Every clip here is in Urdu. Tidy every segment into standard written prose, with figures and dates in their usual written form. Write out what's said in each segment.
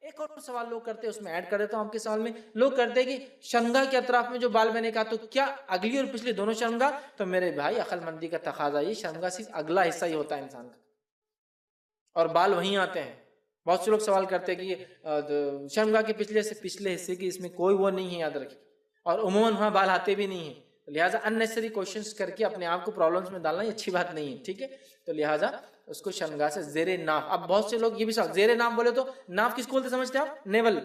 ایک اور سوال لوگ کرتے ہیں، اس میں ایڈ کر دیتا ہوں آپ کے سوال میں. لوگ کرتے ہیں کہ شرمگاہ کے اطراف میں جو بال میں نے کہا تو کیا اگلی اور پچھلی دونوں شرمگاہ؟ تو میرے بھائی عقل مندی کا تقاضا یہ، شرمگاہ صرف اگلا حصہ ہی ہوتا ہے انسان کا، اور بال وہیں آتے ہیں. بہت سے لوگ سوال کرتے ہیں کہ شرمگاہ کے پچھلے حصے کی اس میں کوئی وہ نہیں ہے، یاد رکھیں، اور عموماً وہاں بال آتے بھی نہیں ہیں. لہٰذا اننیسری کوشچنس کر کے اپنے آپ کو پرابلمس میں ڈالنا یہ اچھی بات نہیں ہے، ٹھیک ہے. تو لہٰذا اس کو شرمگاہ سے زیر ناف. اب بہت سے لوگ یہ بھی سوال، زیر ناف بولے تو ناف کس کو بولتے سمجھتے ہیں آپ؟ نیول،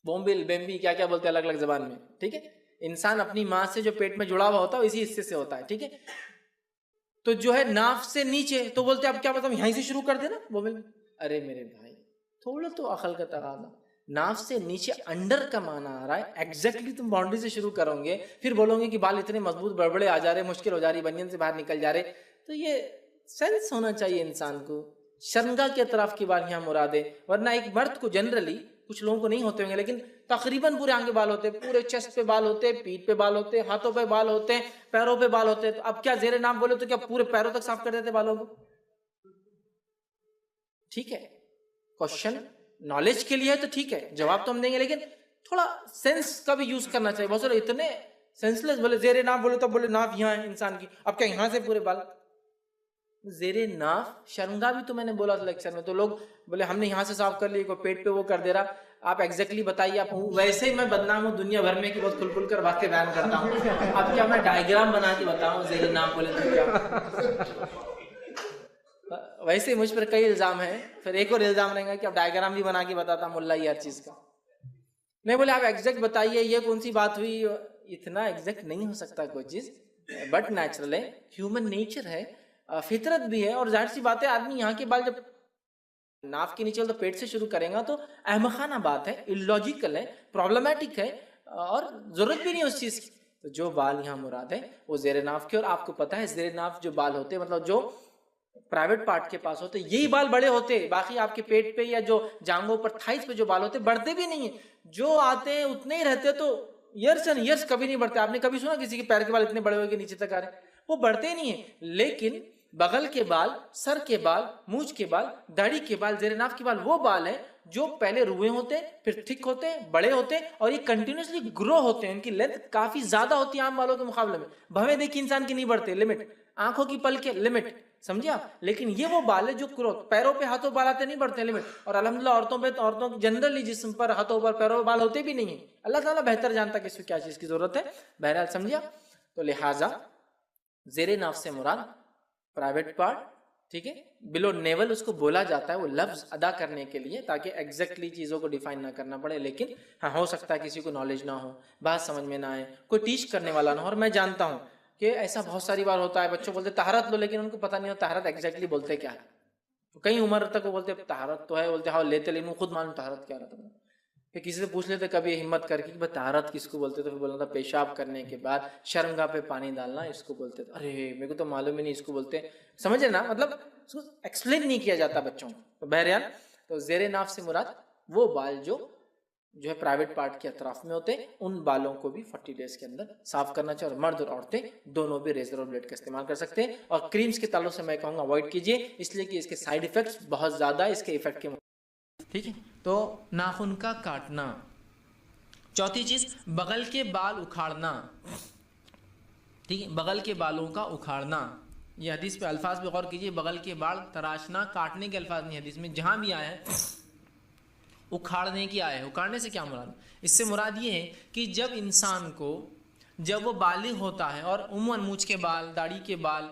بومبل، بیمبی، کیا کیا بولتے ہیں الگ الگ زبان میں، ٹھیک ہے. انسان اپنی ماں سے جو پیٹ میں جڑا ہوا ہوتا ہے اسی حصے سے ہوتا ہے، ٹھیک ہے. تو جو ہے ناف سے نیچے تو بولتے ہیں اب کیا بتاؤں، یہیں سے شروع کر دینا بومبل. ارے میرے بھائی تھوڑا تو عقل کا تقاضا. ناف سے نیچے انڈر کا معنی آ رہا ہے، ایگزیکٹلی تم باؤنڈری سے شروع کرو گے پھر بولو گے کہ بال اتنے مضبوط بڑبڑے آ جا رہے، مشکل ہو جا رہی، بنین سے باہر نکل جا رہے. تو یہ سینس ہونا چاہیے انسان کو. شرمگاہ کے اطراف کی بال یہاں مراد ہے، ورنہ ایک مرد کو جنرلی، کچھ لوگوں کو نہیں ہوتے ہوں گے لیکن تقریباً پورے آنکھ کے بال ہوتے، پورے چیسٹ پہ بال ہوتے، پیٹھ پہ بال ہوتے، ہاتھوں پہ بال ہوتے، پیروں پہ بال ہوتے. تو اب کیا زیر ناف بولے تو کیا پورے پیروں تک صاف کر دیتے بالوں کو؟ ٹھیک ہے، کوشچن نالج کے لیے ہے تو ٹھیک ہے، جواب تو ہم دیں گے، لیکن تھوڑا سینس کا بھی یوز کرنا چاہیے. بہت سارے اتنے سینسلیس بولے زیر ناف بولے تو بولے ناف یہاں ہے انسان کی، اب کیا یہاں سے پورے بال؟ زیر ناف شرمگاہ بھی تو میں نے بولا تھا لیکچر میں، تو لوگ بولے ہم نے یہاں سے صاف کر لی، کوئی پیٹ پہ وہ کر دے رہا. آپ ایگزیکٹلی بتائیے. آپ ویسے ہی میں بدنام ہوں دنیا بھر میں کہ بہت کھل کھل کر باتیں بیان کرتا ہوں. اب کیا میں ڈائیگرام بنا کے بتاؤں زیر ناف بولے تو کیا؟ ویسے مجھ پر کئی الزام ہیں، پھر ایک اور الزام رہے گا کہ اب ڈائیگرام بھی بنا کے بتاتا ملا ہی ہر چیز کا. نہیں بولے آپ ایگزیکٹ بتائیے یہ کون سی بات ہوئی. اتنا ایگزیکٹ نہیں ہو سکتا کوئی چیز، بٹ نیچرل ہے، ہیومن نیچر ہے، فطرت بھی ہے. اور ظاہر سی بات ہے آدمی یہاں کے بال جب ناف کے نیچے تو پیٹ سے شروع کریں گا تو احمقانہ بات ہے، اللاجیکل ہے، پرابلمٹک ہے، اور ضرورت بھی نہیں اس چیز کی. تو جو بال یہاں مراد ہے وہ زیر ناف کے. اور آپ کو پتا ہے زیر ناف جو بال ہوتے مطلب جو پرائیویٹ پارٹ کے پاس ہوتے یہی بال بڑے ہوتے، باقی آپ کے پیٹ پہ یا جو جانگوں پر تھائز پہ جو بال ہوتے بڑھتے بھی نہیں ہیں. جو آتے ہیں اتنے ہی رہتے، تو ایئرس اینڈ ایئرس کبھی نہیں بڑھتے. آپ نے کبھی سنا کسی کے پیر کے بال اتنے بڑے ہوئے کہ نیچے تک آ رہے ہیں؟ وہ بڑھتے نہیں ہیں. لیکن بغل کے بال، سر کے بال، مونچھ کے بال، داڑھی کے بال، زیر ناف کے بال وہ بال ہیں جو پہلے روئے ہوتے، پھر تھک ہوتے، بڑے ہوتے، اور یہ کنٹینیوسلی گرو ہوتے ہیں. ان کی لینتھ کافی زیادہ ہوتی ہے عام بالوں کے مقابلے میں. بھویں دیکھیے انسان کی نہیں بڑھتے، لمٹ. آنکھوں کی پل کے لمٹ، سمجھے آپ. لیکن یہ وہ بال ہے جو پیروں پہ ہاتھوں بال آتے نہیں بڑھتے، لمٹ. اور الحمدللہ عورتوں جنرلی جسم پر ہاتھوں پر پیروں پر بال ہوتے بھی نہیں ہیں. اللہ تعالیٰ بہتر جانتا کہ اس کو کیا چیز کی ضرورت ہے. بہرحال سمجھا. تو لہٰذا زیر ناف سے مراد پرائیویٹ پارٹ، ٹھیک ہے. بلو نیول اس کو بولا جاتا ہے وہ لفظ ادا کرنے کے لیے تاکہ ایگزیکٹلی چیزوں کو ڈیفائن نہ کرنا پڑے. لیکن ہاں ہو سکتا ہے کسی کو نالج نہ ہو، بات سمجھ میں نہ آئے، کوئی ٹیچ کرنے والا نہ ہو. اور میں جانتا ہوں کہ ایسا بہت ساری بار ہوتا ہے، بچوں بولتے طہارت لو لیکن ان کو پتہ نہیں ہوتا طہارت ایگزیکٹلی بولتے کیا ہے. کئی عمر تک وہ بولتے طہارت تو ہے، بولتے ہاں لیتے لیکن خود معلوم طہارت کیا رہتا. کہ کسی سے پوچھ لیتے کبھی ہمت کر کے کہ طہارت کس کو بولتے، تو پھر بولنا تھا پیشاب کرنے کے بعد شرمگاہ پہ پانی ڈالنا اس کو بولتے. ارے میرے کو تو معلوم ہی نہیں اس کو بولتے. سمجھے نا، مطلب اس کو ایکسپلین نہیں کیا جاتا بچوں کو. تو بہرحال تو زیر ناف سے مراد وہ بال جو ہے پرائیویٹ پارٹ کے اطراف میں ہوتے، ان بالوں کو بھی 40 ڈیز کے اندر صاف کرنا چاہیے. اور مرد اور عورتیں دونوں بھی ریزر اور بلیڈ کا استعمال کر سکتے ہیں. اور کریمز کے تعلق سے میں کہوں گا اوائڈ کیجیے، اس لیے کہ اس کے سائیڈ ایفیکٹس بہت زیادہ اس کے ایفیکٹ کے. ٹھیک ہے. تو ناخن کا کاٹنا. چوتھی چیز بغل کے بال اکھاڑنا. ٹھیک ہے، بغل کے بالوں کا اکھاڑنا. یہ حدیث پہ الفاظ پہ غور کیجیے. بغل کے بال تراشنا، کاٹنے کے الفاظ نہیں حدیث میں. جہاں بھی آیا ہے اکھاڑنے کی آیا ہے. اکھاڑنے سے کیا مراد؟ اس سے مراد یہ ہے کہ جب انسان کو جب وہ بالغ ہوتا ہے، اور عموماً مونچھ کے بال، داڑھی کے بال،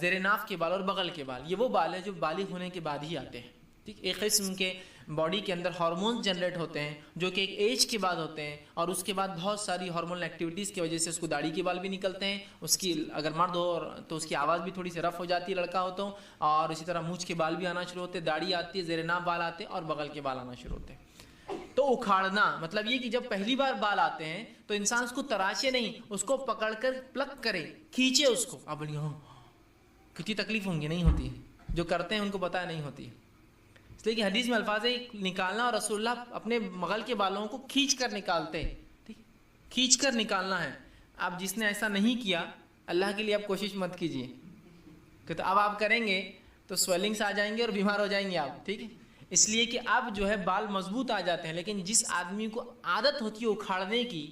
زیر ناف کے بال اور بغل کے بال، یہ وہ بال ہیں جو بالغ ہونے کے بعد ہی آتے ہیں. ٹھیک، ایک قسم کے باڈی کے اندر ہارمونز جنریٹ ہوتے ہیں جو کہ ایک ایج کے بعد ہوتے ہیں، اور اس کے بعد بہت ساری ہارمونل ایکٹیویٹیز کی وجہ سے اس کو داڑھی کے بال بھی نکلتے ہیں. اس کی اگر مرد ہو تو اس کی آواز بھی تھوڑی سی رف ہو جاتی ہے لڑکا ہو تو، اور اسی طرح مونچھ کے بال بھی آنا شروع ہوتے ہیں، داڑھی آتی ہے، زیر ناف بال آتے ہیں، اور بغل کے بال آنا شروع ہوتے ہیں. تو اکھاڑنا مطلب یہ کہ جب پہلی بار بال آتے ہیں تو انسان اس کو تراشے نہیں، اس کو پکڑ کر پلک کرے، کھینچے اس کو. اب کتنی تکلیف ہوں گی، نہیں ہوتی ہے. جو کرتے ہیں ان کو پتہ ہے نہیں ہوتی ہے. اس لیے کہ حدیث میں الفاظ ہے نکالنا، اور رسول اللہ اپنے بغل کے بالوں کو کھینچ کر نکالتے ہیں. ٹھیک، کھینچ کر نکالنا ہے. اب جس نے ایسا نہیں کیا، اللہ کے لیے آپ کوشش مت کیجیے کہ تو اب آپ کریں گے تو سویلنگس آ جائیں گے اور بیمار ہو جائیں گے آپ. ٹھیک ہے، اس لیے کہ اب جو ہے بال مضبوط آ جاتے ہیں، لیکن جس آدمی کو عادت ہوتی ہے اکھاڑنے کی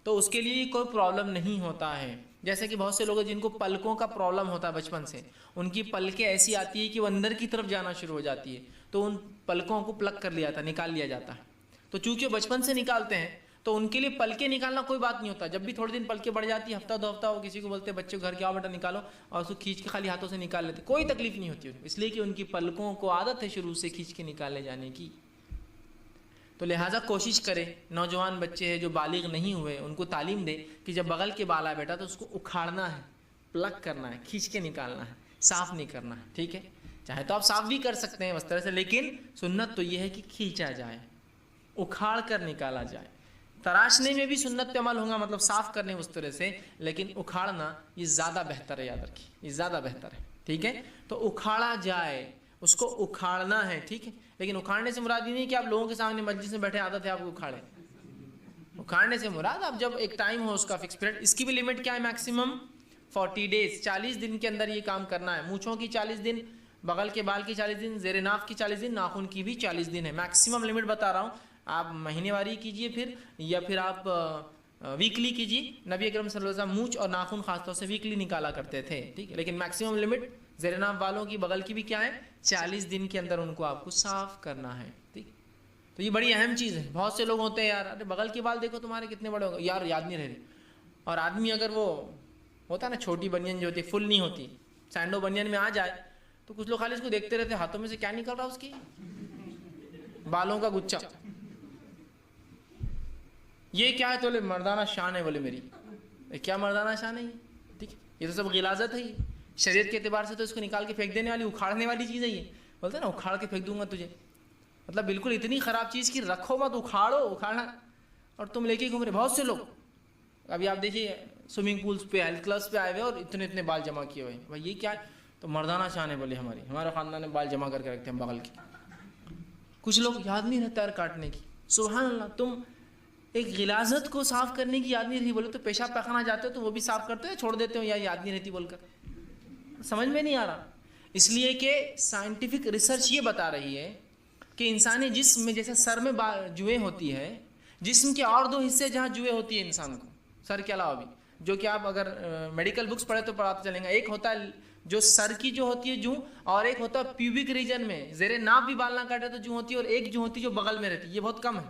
تو اس کے لیے کوئی پرابلم نہیں ہوتا ہے. جیسے کہ بہت سے لوگ ہیں جن کو پلکوں کا پرابلم ہوتا ہے بچپن سے، ان کی پلکیں ایسی آتی ہے کہ وہ اندر کی طرف جانا شروع ہو جاتی ہے، تو ان پلکوں کو پلک کر لیا جاتا ہے، نکال لیا جاتا ہے. تو چونکہ بچپن سے نکالتے ہیں تو ان کے لیے پلکیں نکالنا کوئی بات نہیں ہوتا. جب بھی تھوڑے دن پلکیں بڑھ جاتی ہے، ہفتہ 2 ہفتہ وہ کسی کو بولتے ہیں بچے کو گھر کے آؤ بیٹا نکالو، اور اس کو کھینچ کے خالی ہاتھوں سے نکال لیتے، کوئی تکلیف نہیں ہوتی، اس لیے کہ ان کی پلکوں کو عادت ہے شروع سے کھینچ کے نکالے جانے کی. تو لہٰذا کوشش کرے، نوجوان بچے ہیں جو بالغ نہیں ہوئے ان کو تعلیم دے کہ جب بغل کے بال آئے بیٹا تو اس کو اکھاڑنا ہے، پلک کرنا ہے، کھینچ کے نکالنا ہے، صاف نہیں کرنا ہے. ٹھیک ہے، چاہے تو آپ صاف بھی کر سکتے ہیں اس طرح سے، لیکن سنت تو یہ ہے کہ کھینچا جائے، اکھاڑ کر نکالا جائے. تراشنے میں بھی سنت پہ عمل ہوگا، مطلب صاف کرنے اس طرح سے، لیکن اکھاڑنا یہ زیادہ بہتر ہے. یاد رکھیے یہ زیادہ بہتر ہے. ٹھیک ہے، تو اکھاڑا جائے، اس کو اکھاڑنا ہے. ٹھیک ہے، لیکن اکھاڑنے سے مراد یہ نہیں کہ آپ لوگوں کے سامنے مجلس میں بیٹھے عادت ہے آپ کو اکھاڑیں. اکھاڑنے سے مراد آپ جب ایک ٹائم ہو اس کا فکس پیریڈ، اس کی بھی لمٹ کیا ہے، میکسیمم 40 days، 40 دن کے اندر یہ کام کرنا ہے. مونچھوں کی 40 دن، بغل کے بال کی 40 دن، زیر ناف کی 40 دن، ناخن کی بھی 40 دن ہے. میکسیمم لمٹ بتا رہا ہوں. آپ مہینے واری کیجئے پھر، یا پھر آپ ویکلی کیجئے. نبی اکرم صلی اللہ علیہ وسلم مونچھ اور ناخن خاص طور سے ویکلی نکالا کرتے تھے. ٹھیک ہے، لیکن میکسیمم لمٹ زیر ناف بالوں کی، بغل کی بھی کیا ہے، 40 دن کے اندر ان کو آپ کو صاف کرنا ہے. ٹھیک، تو یہ بڑی اہم چیز ہے. بہت سے لوگ ہوتے ہیں یار ارے بغل کے بال دیکھو تمہارے کتنے بڑے ہو گئے، یار یاد نہیں رہ رہے. اور آدمی اگر وہ ہوتا ہے نا چھوٹی بنین جو ہوتی ہے، فل نہیں ہوتی، سینڈو بنین میں آ جائے تو کچھ لوگ خالی اس کو دیکھتے رہتے، ہاتھوں میں سے کیا نکل رہا اس کی، بالوں کا گچھا. یہ کیا ہے؟ تو بولے مردانہ شان ہے. بولے میری کیا مردانہ شان ہے یہ؟ ٹھیک ہے، یہ تو سب غلاظت ہے. یہ شریعت کے اعتبار سے تو اس کو نکال کے پھینک دینے والی، اکھاڑنے والی چیز ہے. یہ بولتے ہیں نا اکھاڑ کے پھینک دوں گا تجھے، مطلب بالکل اتنی خراب چیز کی رکھو مت، اکھاڑو، اکھاڑنا اور تم لے کے گھوم رہے. بہت سے لوگ ابھی آپ دیکھیے سوئمنگ پولس پہ، ہیلتھ کلبس پہ آئے ہوئے اور اتنے اتنے بال جمع کیے ہوئے. بھائی یہ کیا ہے؟ تو مردانہ شان ہے. بولے ہمارے خاندان نے بال جمع کر کے رکھتے ہیں بغل کے. کچھ لوگ یاد نہیں رہتا ہے کاٹنے کی. سبحان اللہ، تم ایک غلاظت کو صاف کرنے کی یاد نہیں رہی. بولے تو پیشاب پاخانہ جاتے ہو تو وہ بھی صاف کرتے ہو، چھوڑ دیتے ہو، یا یاد نہیں رہتی بول کر. سمجھ میں نہیں آ رہا. اس لیے کہ سائنٹیفک ریسرچ یہ بتا رہی ہے کہ انسانی جسم میں جیسے سر میں جوئیں ہوتی ہے، جسم کے اور 2 حصے جہاں جوئیں ہوتی ہے انسان کو، سر کے علاوہ بھی، جو کہ آپ اگر میڈیکل بکس پڑھے تو پڑھاتے چلیں گا. ایک ہوتا ہے جو سر کی جو ہوتی ہے جوں، اور ایک ہوتا ہے پیوبک ریجن میں، زیر ناف بھی بال نہ کاٹے تو جوں ہوتی ہے، اور ایک جو ہوتی ہے جو بغل میں رہتی ہے. یہ بہت کم ہے.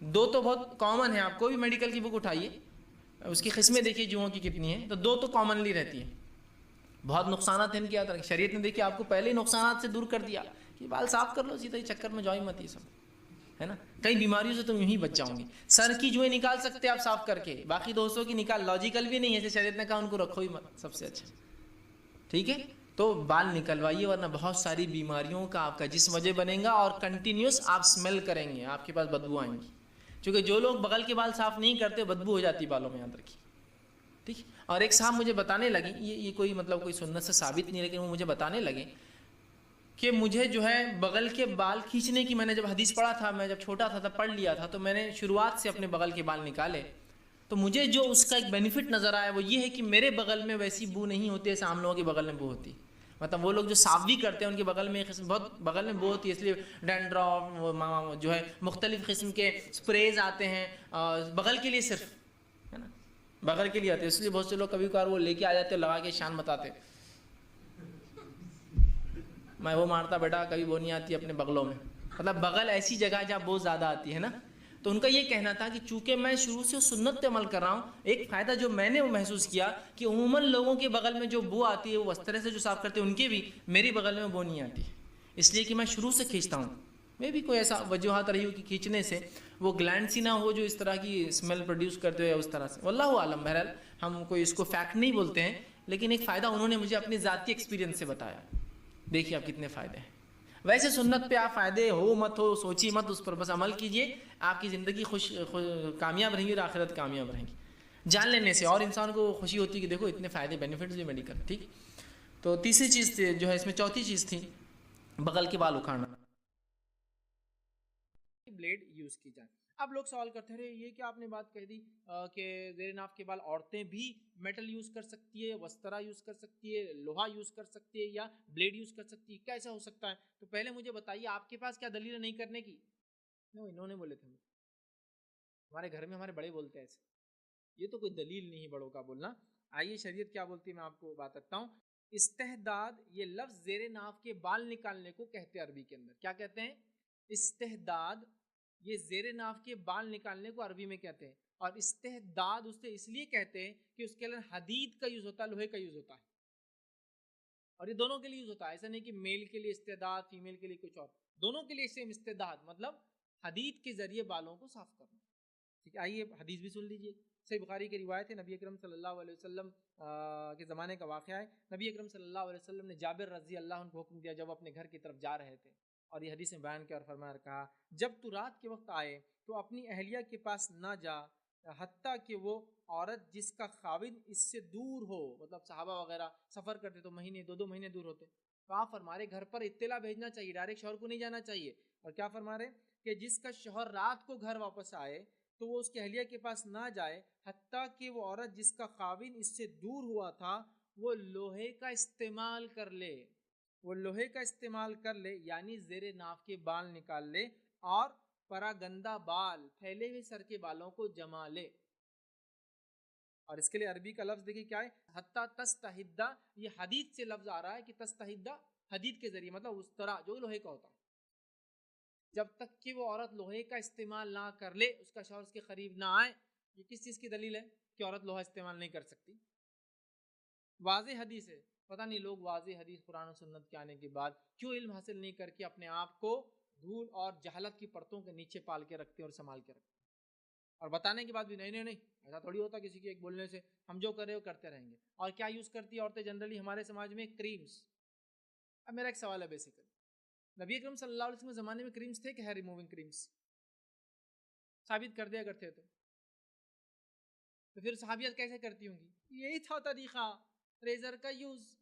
2 تو بہت کامن ہے. آپ کوئی بھی میڈیکل کی بک اٹھائیے، اس کی قسمیں دیکھیے جوؤں کی کتنی ہیں، تو 2 تو کامنلی رہتی ہیں. بہت نقصانات ہیں ان کی. شریعت نے دیکھیے آپ کو پہلے ہی نقصانات سے دور کر دیا کہ بال صاف کر لو، سیدھا چکر میں جاؤ مت. یہ سب ہے نا، کئی بیماریوں سے تم یوں ہی بچ جاؤ گے. سر کی جوئیں نکال سکتے آپ صاف کر کے، باقی 200 کی نکال، لاجیکل بھی نہیں ہے. شریعت نے کہا ان کو رکھو ہی مت، سب سے اچھا. ٹھیک ہے، تو بال نکلوائیے، ورنہ بہت ساری بیماریوں کا آپ کا جسم وجہ بنے گا، اور کنٹینیوس آپ اسمیل کریں گے، آپ کے پاس بدبو آئیں گی. کیونکہ جو لوگ بغل کے بال صاف نہیں کرتے بدبو ہو جاتی بالوں میں، یاد رکھیے. ٹھیک. اور ایک صاحب مجھے بتانے لگے، یہ کوئی مطلب کوئی سنت سے ثابت نہیں، لیکن وہ مجھے بتانے لگے کہ مجھے جو ہے بغل کے بال کھینچنے کی، میں نے جب حدیث پڑھا تھا، میں جب چھوٹا تھا تب پڑھ لیا تھا، تو میں نے شروعات سے اپنے بغل کے بال نکالے. تو مجھے جو اس کا ایک بینیفٹ نظر آیا وہ یہ ہے کہ میرے بغل میں ویسی بو نہیں ہوتی جیسے عام لوگوں کے بغل میں بو ہوتی. مطلب وہ لوگ جو صاف بھی کرتے ہیں ان کے بغل میں بہت بغل میں بو ہوتی ہے، اس لیے ڈینڈرف جو ہے مختلف قسم کے اسپریز آتے ہیں بغل کے لیے، صرف ہے نا بغل کے لیے آتے ہیں. اس لیے بہت سے لوگ کبھی کبھار وہ لے کے آ جاتے ہیں، لگا کے شان بتاتے، میں وہ مارتا بیٹا، کبھی وہ نہیں آتی اپنے بغلوں میں. مطلب بغل ایسی جگہ جہاں بہت زیادہ آتی ہے نا. تو ان کا یہ کہنا تھا کہ چونکہ میں شروع سے سنت پہ عمل کر رہا ہوں، ایک فائدہ جو میں نے وہ محسوس کیا کہ عموماً لوگوں کے بغل میں جو بو آتی ہے وہ اس طرح سے جو صاف کرتے ہیں ان کے بھی، میری بغل میں بو نہیں آتی، اس لیے کہ میں شروع سے کھینچتا ہوں. میں بھی کوئی ایسا وجوہات رہی ہو کہ کھینچنے سے وہ گلینڈ سی نہ ہو جو اس طرح کی اسمیل پروڈیوس کرتے ہوئے اس طرح سے. واللہ عالم. بہرحال ہم کوئی اس کو فیکٹ نہیں بولتے ہیں، لیکن ایک فائدہ انہوں نے مجھے اپنے ذاتی ایکسپیرینس سے بتایا. دیکھیے آپ کتنے فائدے ہیں. ویسے سنت پہ آپ فائدے ہو مت ہو سوچی مت، اس پر بس عمل کیجئے، آپ کی زندگی کامیاب رہیں گی اور آخرت کامیاب رہیں گی. جان لینے سے اور انسان کو خوشی ہوتی ہے کہ دیکھو اتنے فائدے بینیفٹس بھی میڈیکل. ٹھیک. تو تیسری چیز جو ہے اس میں، چوتھی چیز تھی بغل کے بال اکھاڑنا. بلیڈ یوز کی جائے. اب لوگ سوال کرتے رہے یہ کہ آپ نے بات کہہ دی کہ زیر ناف کے بال عورتیں بھی میٹل یوز کر سکتی ہے, وسترا یوز کر سکتی ہے, لوہا یوز کر سکتی ہے یا بلیڈ یوز کر سکتی ہے, کیسا ہو سکتا ہے؟ تو پہلے مجھے بتائیے آپ کے پاس کیا دلیل ہے نہیں کرنے کی؟ انہوں نے بولے تھے, ہمارے گھر میں ہمارے بڑے بولتے ہیں ایسے, یہ تو کوئی دلیل نہیں بڑوں کا بولنا. آئیے شریعت کیا بولتی ہے میں آپ کو بات کرتا ہوں. استحداد یہ لفظ زیر ناف کے بال نکالنے کو کہتے ہیں عربی کے اندر. کیا کہتے ہیں؟ استحداد یہ زیر ناف کے بال نکالنے کو عربی میں کہتے ہیں. اور استحداد اسے اس لیے کہتے ہیں کہ اس کے اندر حدید کا یوز ہوتا ہے, لوہے کا یوز ہوتا ہے, اور یہ دونوں کے لیے یوز ہوتا ہے. ایسا نہیں کہ میل کے لیے استحداد, فیمیل کے لیے کچھ اور, دونوں کے لیے سیم استحداد مطلب حدید کے ذریعے بالوں کو صاف کرنا. ٹھیک ہے, آئیے حدیث بھی سن لیجیے. صحیح بخاری کی روایت ہے, نبی اکرم صلی اللہ علیہ وسلم کے زمانے کا واقعہ ہے. نبی اکرم صلی اللہ علیہ وسلم نے جابر رضی اللہ عنہ کو حکم دیا جب اپنے گھر کی طرف جا رہے تھے, اور یہ حدیث میں بیان کیا اور فرمایا کہا جب تو رات کے وقت آئے تو اپنی اہلیہ کے پاس نہ جا حتیٰ کہ وہ عورت جس کا خاوند اس سے دور ہو. مطلب صحابہ وغیرہ سفر کرتے تو مہینے 2 مہینے دور ہوتے, تو آپ فرما رہے گھر پر اطلاع بھیجنا چاہیے, ڈائریکٹ شوہر کو نہیں جانا چاہیے. اور کیا فرما رہے کہ جس کا شوہر رات کو گھر واپس آئے تو وہ اس کی اہلیہ کے پاس نہ جائے حتیٰ کہ وہ عورت جس کا خاوند اس سے دور ہوا تھا وہ لوہے کا استعمال کر لے. وہ لوہے کا استعمال کر لے یعنی زیر ناف کے بال نکال لے اور پراگندہ بال پھیلے ہوئے سر کے بالوں کو جما لے. اور اس کے لیے عربی کا لفظ دیکھیے کیا ہے, حتیٰ تستحدہ. یہ حدید سے لفظ آ رہا ہے کہ تستحدہ حدید کے ذریعے, مطلب اس طرح جو لوہے کا ہوتا ہے, جب تک کہ وہ عورت لوہے کا استعمال نہ کر لے, اس کا شوہر اس کے قریب نہ آئے. یہ کس چیز کی دلیل ہے کہ عورت لوہا استعمال نہیں کر سکتی؟ واضح حدیث ہے. پتہ نہیں لوگ واضح حدیث قرآن و سنت کے آنے کے بعد کیوں علم حاصل نہیں کر کے اپنے آپ کو دھول اور جہالت کی پرتوں کے نیچے پال کے رکھتے اور سنبھال کے رکھتے, اور بتانے کے بعد بھی نہیں ایسا تھوڑی ہوتا کسی کے ایک بولنے سے ہم جو کر رہے ہو کرتے رہیں گے. اور کیا یوز کرتی ہیں عورتیں جنرلی ہمارے سماج میں؟ کریمز. اب میرا ایک سوال ہے بیسیکلی, نبی اکرم صلی اللہ علیہ وسلم کے زمانے میں کریمز تھے کہ ہیئر ریموونگ کریمز؟ ثابت کر دیا کرتے تو پھر صحابیات کیسے کرتی ہوں گی؟ یہی تھا طریقہ, ریزر کا یوز,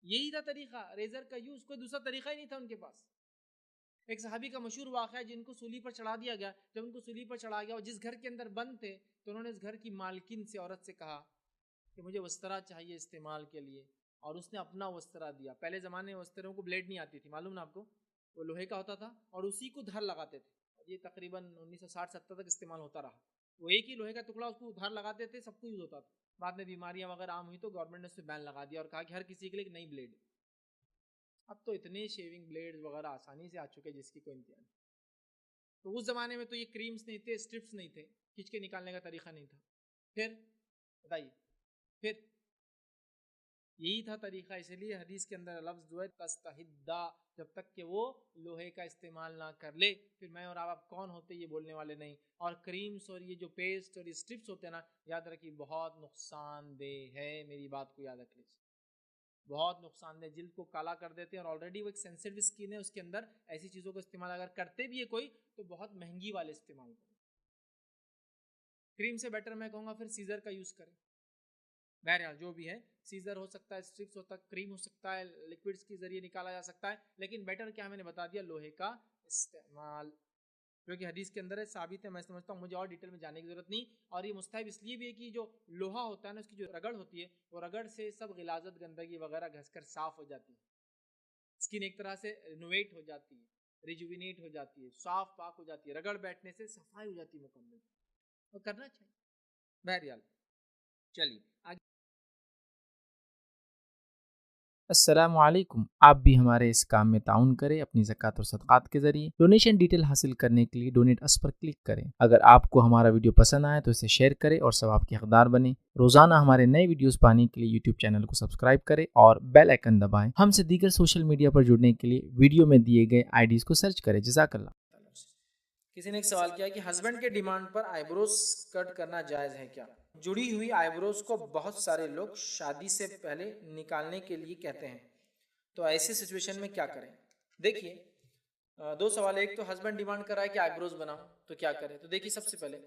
یہی تھا طریقہ ریزر کا یوز, کوئی دوسرا طریقہ ہی نہیں تھا ان کے پاس. ایک صحابی کا مشہور واقعہ ہے جن کو سولی پر چڑھا دیا گیا. جب ان کو سولی پر چڑھا گیا اور جس گھر کے اندر بند تھے تو انہوں نے اس گھر کی مالکن سے, عورت سے کہا کہ مجھے وسترا چاہیے استعمال کے لیے, اور اس نے اپنا وسترا دیا. پہلے زمانے میں وستروں کو بلیڈ نہیں آتی تھی, معلوم نا آپ کو, وہ لوہے کا ہوتا تھا اور اسی کو دھر لگاتے تھے. یہ تقریباً 1960-70 تک استعمال ہوتا رہا. وہ ایک ہی لوہے کا ٹکڑا اس کو دھر لگاتے تھے, سب کو یوز ہوتا تھا. بعد میں بیماریاں وغیرہ عام ہوئی تو گورنمنٹ نے اس پہ بین لگا دیا اور کہا کہ ہر کسی کے لیے ایک نئی بلیڈ. اب تو اتنے شیونگ بلیڈ وغیرہ آسانی سے آ چکے جس کی کوئی انتہا نہیں. تو اس زمانے میں تو یہ کریمز نہیں تھے, اسٹرپس نہیں تھے, کھینچ کے نکالنے کا طریقہ نہیں تھا. پھر بتائیے, پھر یہی تھا طریقہ. اسی لیے حدیث کے اندر لفظ جو ہے تستحدہ, جب تک کہ وہ لوہے کا استعمال نہ کر لے. پھر میں اور آپ کون ہوتے یہ بولنے والے نہیں. اور کریمز اور یہ جو پیسٹ اور یہ اسٹرپس ہوتے ہیں نا, یاد رکھیے بہت نقصان دہ ہے. میری بات کو یاد رکھ لیجیے, بہت نقصان دہ, جلد کو کالا کر دیتے ہیں. اور آلریڈی وہ ایک سینسیٹیو اسکن ہے, اس کے اندر ایسی چیزوں کا استعمال اگر کرتے بھی ہے کوئی تو بہت مہنگی والے استعمال کریں. کریم سے بیٹر میں کہوں گا پھر سیزر کا یوز کریں. بہرحال جو بھی ہے, سیزر ہو سکتا ہے, اسٹرپس ہوتا ہے, کریم ہو سکتا ہے, لکوڈز کے ذریعے نکالا جا سکتا ہے, لیکن بیٹر کیا میں نے بتا دیا, لوہے کا استعمال, جو کہ حدیث کے اندر ہے, ثابت ہے. میں سمجھتا ہوں مجھے اور ڈیٹیل میں جانے کی ضرورت نہیں. اور یہ مستحب اس لیے بھی ہے کہ جو لوہا ہوتا ہے نا, اس کی جو رگڑ ہوتی ہے, وہ رگڑ سے سب غلاظت گندگی وغیرہ گھس کر صاف ہو جاتی ہے. اسکن ایک طرح سے رینوویٹ ہو جاتی ہے, ریجوینیٹ ہو جاتی ہے, صاف پاک ہو جاتی ہے. رگڑ بیٹھنے سے صفائی ہو جاتی ہے مکمل, وہ کرنا چاہیے. بہرحال چلیے آگے. السلام علیکم. آپ بھی ہمارے اس کام میں تعاون کریں اپنی زکوٰۃ اور صدقات کے ذریعے. ڈونیشن ڈیٹیل حاصل کرنے کے لیے ڈونیٹ اس پر کلک کریں. اگر آپ کو ہمارا ویڈیو پسند آئے تو اسے شیئر کریں اور ثواب کے حقدار بنیں. روزانہ ہمارے نئے ویڈیوز پانے کے لیے یوٹیوب چینل کو سبسکرائب کریں اور بیل آئیکن دبائیں. ہم سے دیگر سوشل میڈیا پر جڑنے کے لیے ویڈیو میں دیے گئے IDs کو سرچ کریں. جزاک اللہ. کسی نے ایک سوال کیا کہ ہسبینڈ کے ڈیمانڈ پر آئی بروز کٹ کرنا جائز ہے کیا؟ جڑی ہوئی آئی بروز کو بہت سارے لوگ شادی سے پہلے نکالنے کے لیے کہتے ہیں, تو ایسے سچویشن میں کیا کریں؟ دیکھیے, 2 سوال. ایک تو ہسبینڈ ڈیمانڈ کر رہا ہے کہ آئی بروز بناؤ, تو کیا کریں؟ تو دیکھیے, سب سے پہلے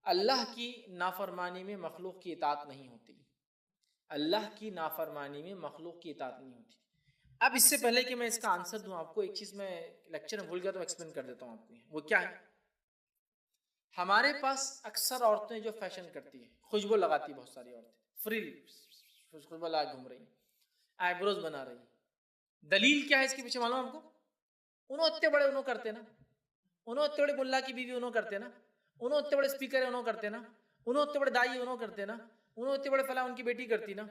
اللہ کی نافرمانی میں مخلوق کی اطاعت نہیں ہوتی. اللہ کی نافرمانی میں مخلوق کی اطاعت نہیں ہوتی. اب اس سے پہلے کہ میں اس کا آنسر دوں آپ کو، ایک چیز میں لیکچر میں بھول گیا تو ایکسپلین کر دیتا ہوں آپ کو. وہ کیا ہے؟ ہمارے پاس اکثر عورتیں جو فیشن کرتی ہیں، خوشبو لگاتی بہت ساری عورتیں، فری خوشبو لگا گھوم رہی ہیں، آئی بروز بنا رہی ہیں. دلیل کیا ہے اس کے پیچھے معلوم آپ کو؟ انہوں اتنے بڑے انہوں کرتے نا، انہوں اتنے بڑے ملا کی بیوی انہوں کرتے نا، انہوں اتنے بڑے اسپیکر انہوں کرتے نا، انہوں اتنے بڑے دائی انہوں کرتے نا، انہوں اتنے بڑے فلاں ان کی بیٹی کرتی نا.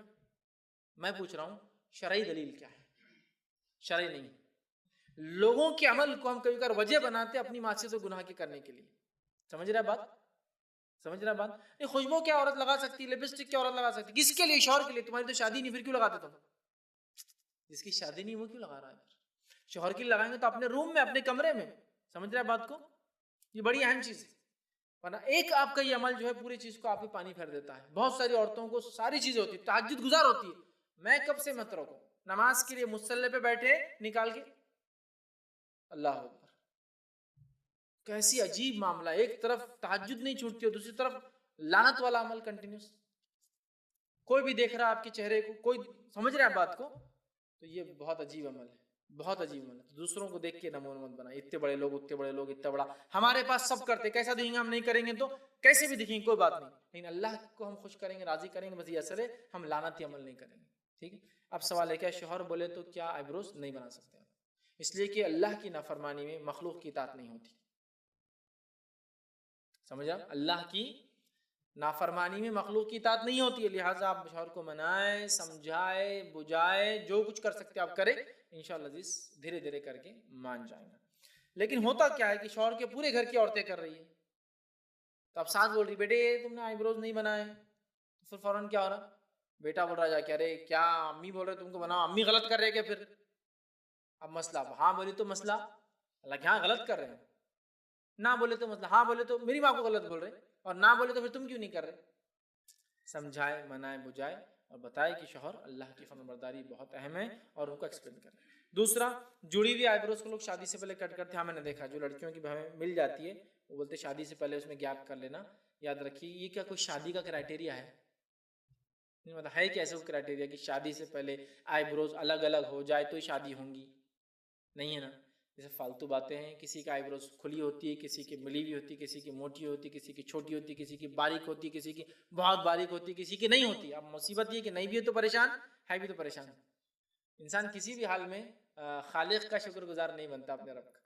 میں پوچھ رہا ہوں شرعی دلیل کیا ہے؟ شرعی نہیں. لوگوں کے عمل کو ہم کبھی کبھار وجہ بناتے اپنی معصیت و گناہ کے کرنے کے لیے. سمجھ رہا بات؟ سمجھ رہا بات؟ یہ خوشبو کیا عورت لگا سکتی، لپسٹک کیا عورت لگا سکتی؟ کس کے لیے؟ شوہر کے لیے. تمہاری تو شادی نہیں، پھر کیوں لگاتے تم؟ جس کی شادی نہیں وہ کیوں لگا رہا ہے؟ شوہر کے لیے لگائیں گے تو اپنے روم میں، اپنے کمرے میں. سمجھ رہا بات کو؟ یہ بڑی اہم چیز ہے. ورنہ ایک آپ کا یہ عمل جو ہے پوری چیز کو آپ پہ پانی پھیر دیتا ہے. بہت ساری عورتوں کو ساری چیزیں ہوتی ہے، تہجد گزار ہوتی ہے، میں کب سے مت رکو، نماز کے لیے مصلی پہ بیٹھے نکال کے اللہ اکبر. کیسی عجیب معاملہ، ایک طرف تہجد نہیں چھوٹتی اور دوسری طرف لعنت والا عمل کنٹینیوس. کوئی بھی دیکھ رہا ہے آپ کے چہرے کو، کوئی سمجھ رہا ہے بات کو، تو یہ بہت عجیب عمل ہے، بہت عجیب عمل ہے. دوسروں کو دیکھ کے نمونہ مت بنا، اتنے بڑے لوگ، اتنے بڑے لوگ، اتنا بڑا ہمارے پاس سب کرتے، کیسا دکھیں گے؟ ہم نہیں کریں گے تو کیسے بھی دکھیں گے کوئی بات نہیں، لیکن اللہ کو ہم خوش کریں گے، راضی کریں گے، بس یہ اثر ہے، ہم لعنتی عمل نہیں کریں گے. ٹھیک ہے. اب سوال ہے کیا شوہر بولے تو کیا آئی بروز نہیں بنا سکتے؟ اس لیے کہ اللہ کی نافرمانی میں مخلوق کی اطاعت نہیں ہوتی. سمجھا؟ اللہ کی نافرمانی میں مخلوق کی اطاعت نہیں ہوتی ہے، لہٰذا آپ شوہر کو منائے، سمجھائے، بجائے، جو کچھ کر سکتے آپ کریں، انشاءاللہ عزیز دھیرے دھیرے کر کے مان جائیں گا. لیکن ہوتا کیا ہے کہ شوہر کے پورے گھر کی عورتیں کر رہی ہیں، تو اب ساتھ بول رہی بیٹے تم نے آئی بروز نہیں بنائے، پھر فوراً کیا ہو رہا؟ بیٹا بول رہا جا کے ارے کیا امی بول رہے تم کو بناؤ، امی غلط کر رہے کیا؟ پھر اب مسئلہ ہاں بولی تو مسئلہ اللہ ہاں غلط کر رہے ہیں، نہ بولے تو مسئلہ ہاں بولے تو میری ماں کو غلط بول رہے، اور نہ بولے تو پھر تم کیوں نہیں کر رہے؟ سمجھائے، منائے، بجائے اور بتائے کہ شوہر اللہ کی فرمانبرداری بہت اہم ہے اور ان کو ایکسپلین کریں. دوسرا، جڑی ہوئی آئی بروز کو لوگ شادی سے پہلے کٹ کرتے ہیں. ہاں میں نے دیکھا جو لڑکیوں کی ہمیں مل جاتی ہے وہ بولتے شادی سے پہلے اس میں گیپ کر لینا. یاد رکھیے یہ کیا کوئی شادی کا کرائٹیریا ہے؟ مطلب ہے کہ ایسا کوئی کرائٹیریا کہ شادی سے پہلے آئی بروز الگ الگ ہو جائے تو ہی شادی ہوں گی؟ نہیں ہے نا. جیسے فالتو باتیں ہیں، کسی کا آئی بروز کھلی ہوتی ہے، کسی کی ملی ہوئی ہوتی ہے، کسی کی موٹی ہوتی ہے، کسی کی چھوٹی ہوتی ہے، کسی کی باریک ہوتی ہے، کسی کی بہت باریک ہوتی ہے، کسی کی نہیں ہوتی. اب مصیبت یہ کہ نہیں بھی ہے تو پریشان، ہے بھی تو پریشان. انسان کسی بھی حال میں خالق کا شکر گزار نہیں بنتا اپنے رب کا،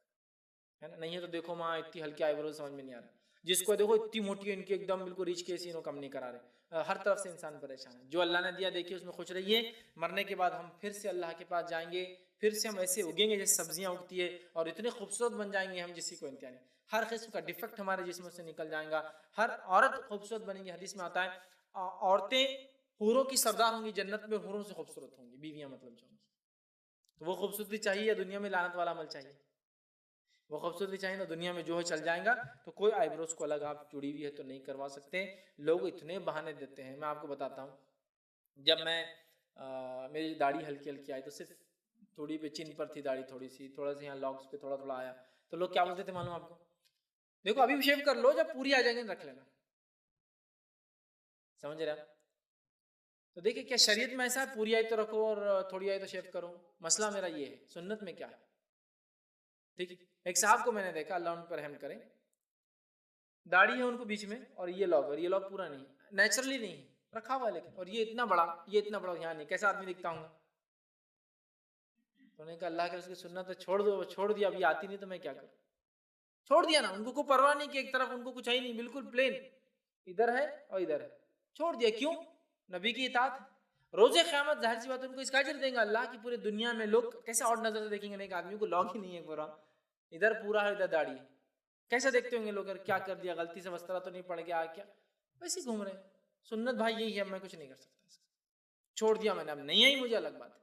ہے نا. نہیں ہے تو دیکھو ماں اتنی ہلکی آئی بروز سمجھ میں نہیں آ رہا، جس کو دیکھو اتنی موٹی ہے ان کی ایک دم بالکل ریچ کیسی انہوں کم نہیں کرا رہے. ہر طرف سے انسان پریشان ہے. جو اللہ نے دیا دیکھیے اس میں خوش رہیے. مرنے کے بعد ہم پھر سے اللہ کے پاس جائیں گے، پھر سے ہم ایسے اگیں گے جیسے سبزیاں اگتی ہے، اور اتنے خوبصورت بن جائیں گے ہم جس کی کوئی انتہا نہیں. ہر قسم کا ڈیفیکٹ ہمارے جسم سے نکل جائے گا، ہر عورت خوبصورت بنے گی. حدیث میں آتا ہے عورتیں حوروں کی سردار ہوں گی جنت میں، حوروں سے خوبصورت ہوں گی، بیویاں مطلب جو ہوں گی. تو وہ خوبصورتی چاہیے یا دنیا میں لعنت والا عمل چاہیے؟ وہ خوبصورتی چاہیے نا، دنیا میں جو ہے چل جائیں گا. تو کوئی آئی بروز کو الگ آپ جڑی ہوئی ہے تو نہیں کروا سکتے. لوگ اتنے بہانے دیتے ہیں. میں آپ کو بتاتا ہوں، جب میں میری داڑھی ہلکی ہلکی آئی تو صرف تھوڑی پہ چن پر تھی داڑھی، تھوڑی سی، تھوڑا سا یہاں لاکس پہ تھوڑا تھوڑا آیا، تو لوگ کیا بولتے تھے معلوم آپ کو؟ دیکھو ابھی بھی شیو کر لو، جب پوری آ جائیں گے رکھ لینا. سمجھ رہے آپ؟ تو دیکھیں کیا شریعت میں ایسا ہے پوری آئی تو رکھو اور تھوڑی آئی تو شیو کرو؟ مسئلہ میرا یہ ہے سنت میں کیا ہے. ٹھیک ہے. ایک صاحب کو میں نے دیکھا، اللہ ان پر رحم کرے، داڑھی ہے ان کو بیچ میں اور یہ لاک، اور یہ لاک پورا نہیں، نیچرلی نہیں رکھا ہوا، لیکن اور یہ اتنا بڑا، یہ اتنا بڑا یہاں نہیں. کیسا آدمی دکھتا ہوں گا؟ تو نے کہا اللہ کے اس کی سنت ہے چھوڑ دو. چھوڑ دیا، ابھی آتی نہیں تو میں کیا کروں؟ چھوڑ دیا نا. ان کو کوئی پرواہ نہیں کہ ایک طرف ان کو کچھ ہے ہی نہیں، بالکل پلین ادھر ہے اور ادھر ہے، چھوڑ دیا. کیوں؟ نبی کی اطاعت. روز قیامت ظاہر سی بات ان کو اس کا اجر دیں گا اللہ کی. پوری دنیا میں لوگ کیسے اور نظر سے دیکھیں گے ایک آدمی کو لاک ہی نہیں ہے پورا، ادھر پورا ہے ادھر داڑھی ہے. کیسے دیکھتے ہوں گے لوگ کیا کر دیا، غلطی سے وسطرہ تو نہیں پڑ گیا کیا؟ ویسے گھوم رہے ہیں. سنت بھائی یہی ہے، میں کچھ نہیں کر سکتا. چھوڑ دیا میں نے، اب نہیں آئی مجھے الگ بات ہے،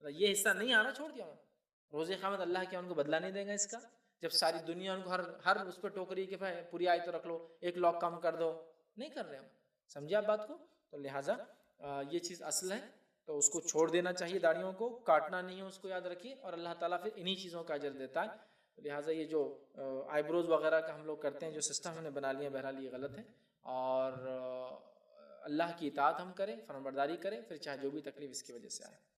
یہ حصہ نہیں آ رہا، چھوڑ دیا میں. روز قیامت اللہ کیا ان کو بدلہ نہیں دے گا اس کا؟ جب ساری دنیا ان کو ہر اس پہ ٹوکری کہ بھائی پوری آئی تو رکھ لو، ایک لاک کم کر دو. نہیں کر رہے ہم. سمجھے آپ بات کو؟ تو لہٰذا یہ چیز اصل ہے، تو اس کو چھوڑ دینا چاہیے. داڑھیوں کو کاٹنا نہیں ہے، اس کو یاد رکھیے. اور اللہ تعالیٰ پھر انہی چیزوں کا اجر دیتا ہے. لہٰذا یہ جو آئی بروز وغیرہ کا ہم لوگ کرتے ہیں، جو سسٹم ہم نے بنا لیا، بہرحال یہ غلط ہے. اور اللہ کی اطاعت ہم کریں، فرمانبرداری کریں، پھر چاہے جو بھی تکلیف اس کی وجہ سے آئے.